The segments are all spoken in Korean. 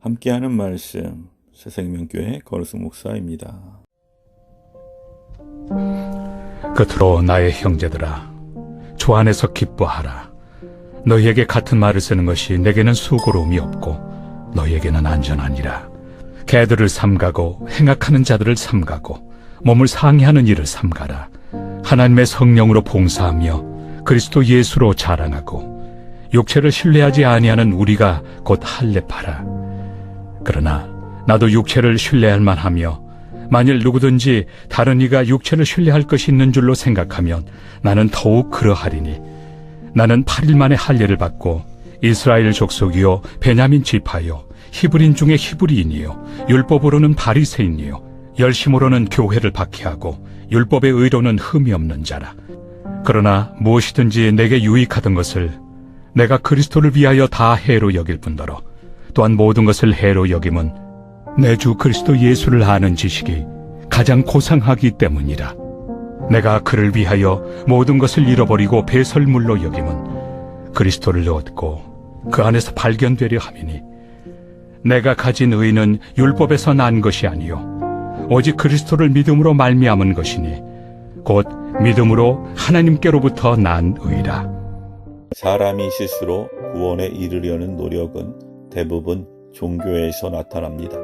함께하는 말씀 새생명교회 거루승 목사입니다. 끝으로 나의 형제들아, 주 안에서 기뻐하라. 너희에게 같은 말을 쓰는 것이 내게는 수고로움이 없고 너희에게는 안전하니라. 개들을 삼가고 행악하는 자들을 삼가고 몸을 상해하는 일을 삼가라. 하나님의 성령으로 봉사하며 그리스도 예수로 자랑하고 육체를 신뢰하지 아니하는 우리가 곧 할례파라. 그러나 나도 육체를 신뢰할 만하며 만일 누구든지 다른 이가 육체를 신뢰할 것이 있는 줄로 생각하면 나는 더욱 그러하리니, 나는 8일 만에 할례를 받고 이스라엘 족속이요 베냐민 지파요 히브리인 중에 히브리인이요 율법으로는 바리새인이요 열심으로는 교회를 박해하고 율법의 의로는 흠이 없는 자라. 그러나 무엇이든지 내게 유익하던 것을 내가 그리스도를 위하여 다 해로 여길 뿐더러 또한 모든 것을 해로 여김은 내 주 그리스도 예수를 아는 지식이 가장 고상하기 때문이라. 내가 그를 위하여 모든 것을 잃어버리고 배설물로 여김은 그리스도를 얻고 그 안에서 발견되려 함이니, 내가 가진 의는 율법에서 난 것이 아니요 오직 그리스도를 믿음으로 말미암은 것이니 곧 믿음으로 하나님께로부터 난 의라. 사람이 스스로 구원에 이르려는 노력은 대부분 종교에서 나타납니다.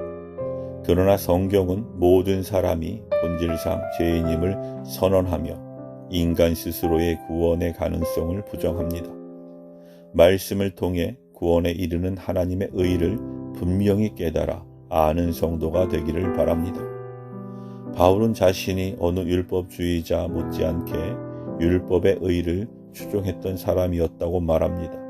그러나 성경은 모든 사람이 본질상 죄인임을 선언하며 인간 스스로의 구원의 가능성을 부정합니다. 말씀을 통해 구원에 이르는 하나님의 의를 분명히 깨달아 아는 성도가 되기를 바랍니다. 바울은 자신이 어느 율법주의자 못지않게 율법의 의를 추종했던 사람이었다고 말합니다.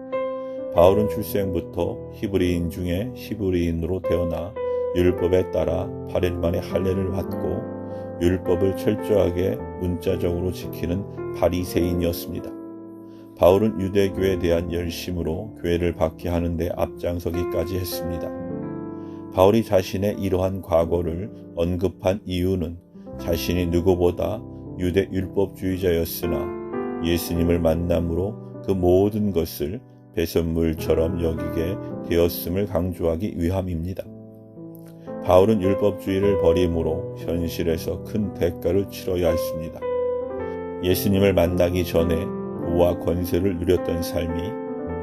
바울은 출생부터 히브리인 중에 히브리인으로 태어나 율법에 따라 8일 만에 할례를 받고 율법을 철저하게 문자적으로 지키는 바리새인이었습니다. 바울은 유대교에 대한 열심으로 교회를 박해하는 데 앞장서기까지 했습니다. 바울이 자신의 이러한 과거를 언급한 이유는 자신이 누구보다 유대 율법주의자였으나 예수님을 만남으로 그 모든 것을 배설물처럼 여기게 되었음을 강조하기 위함입니다. 바울은 율법주의를 버림으로 현실에서 큰 대가를 치러야 했습니다. 예수님을 만나기 전에 부와 권세를 누렸던 삶이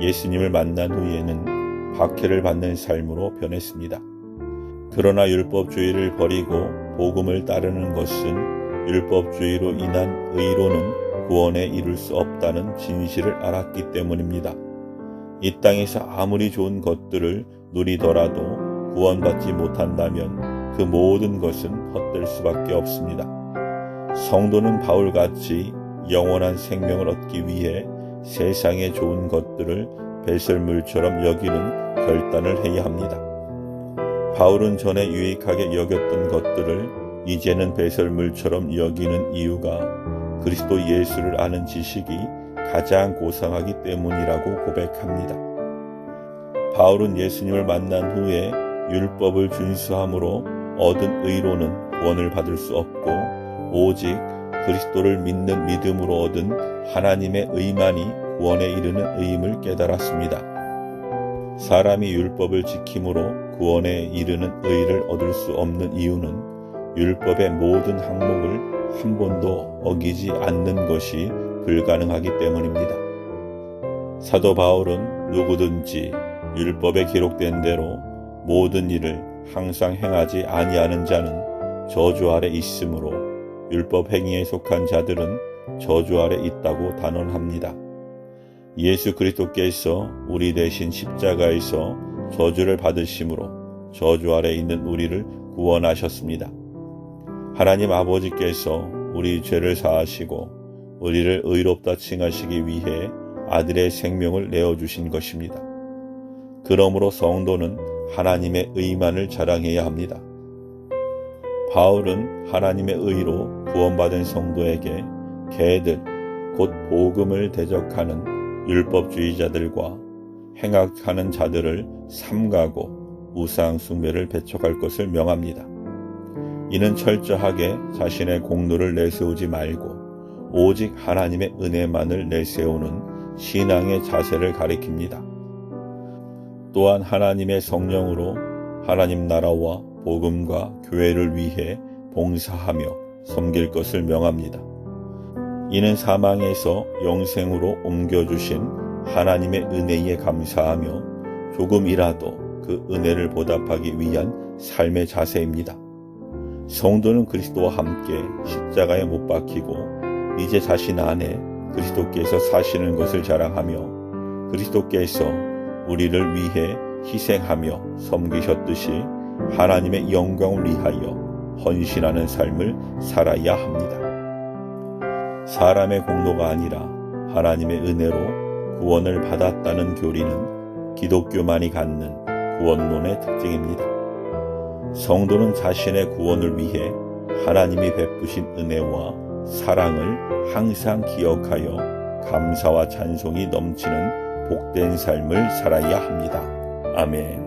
예수님을 만난 후에는 박해를 받는 삶으로 변했습니다. 그러나 율법주의를 버리고 복음을 따르는 것은 율법주의로 인한 의로는 구원에 이룰 수 없다는 진실을 알았기 때문입니다. 이 땅에서 아무리 좋은 것들을 누리더라도 구원받지 못한다면 그 모든 것은 헛될 수밖에 없습니다. 성도는 바울같이 영원한 생명을 얻기 위해 세상의 좋은 것들을 배설물처럼 여기는 결단을 해야 합니다. 바울은 전에 유익하게 여겼던 것들을 이제는 배설물처럼 여기는 이유가 그리스도 예수를 아는 지식이 가장 고상하기 때문이라고 고백합니다. 바울은 예수님을 만난 후에 율법을 준수함으로 얻은 의로는 구원을 받을 수 없고 오직 그리스도를 믿는 믿음으로 얻은 하나님의 의만이 구원에 이르는 의임을 깨달았습니다. 사람이 율법을 지킴으로 구원에 이르는 의를 얻을 수 없는 이유는 율법의 모든 항목을 한 번도 어기지 않는 것이 불가능하기 때문입니다. 사도 바울은 누구든지 율법에 기록된 대로 모든 일을 항상 행하지 아니하는 자는 저주 아래 있으므로 율법 행위에 속한 자들은 저주 아래 있다고 단언합니다. 예수 그리스도께서 우리 대신 십자가에서 저주를 받으심으로 저주 아래 있는 우리를 구원하셨습니다. 하나님 아버지께서 우리 죄를 사하시고 우리를 의롭다 칭하시기 위해 아들의 생명을 내어주신 것입니다. 그러므로 성도는 하나님의 의만을 자랑해야 합니다. 바울은 하나님의 의로 구원받은 성도에게 개들, 곧 복음을 대적하는 율법주의자들과 행악하는 자들을 삼가고 우상 숭배를 배척할 것을 명합니다. 이는 철저하게 자신의 공로를 내세우지 말고 오직 하나님의 은혜만을 내세우는 신앙의 자세를 가리킵니다. 또한 하나님의 성령으로 하나님 나라와 복음과 교회를 위해 봉사하며 섬길 것을 명합니다. 이는 사망에서 영생으로 옮겨주신 하나님의 은혜에 감사하며 조금이라도 그 은혜를 보답하기 위한 삶의 자세입니다. 성도는 그리스도와 함께 십자가에 못 박히고 이제 자신 안에 그리스도께서 사시는 것을 자랑하며 그리스도께서 우리를 위해 희생하며 섬기셨듯이 하나님의 영광을 위하여 헌신하는 삶을 살아야 합니다. 사람의 공로가 아니라 하나님의 은혜로 구원을 받았다는 교리는 기독교만이 갖는 구원론의 특징입니다. 성도는 자신의 구원을 위해 하나님이 베푸신 은혜와 사랑을 항상 기억하여 감사와 찬송이 넘치는 복된 삶을 살아야 합니다. 아멘.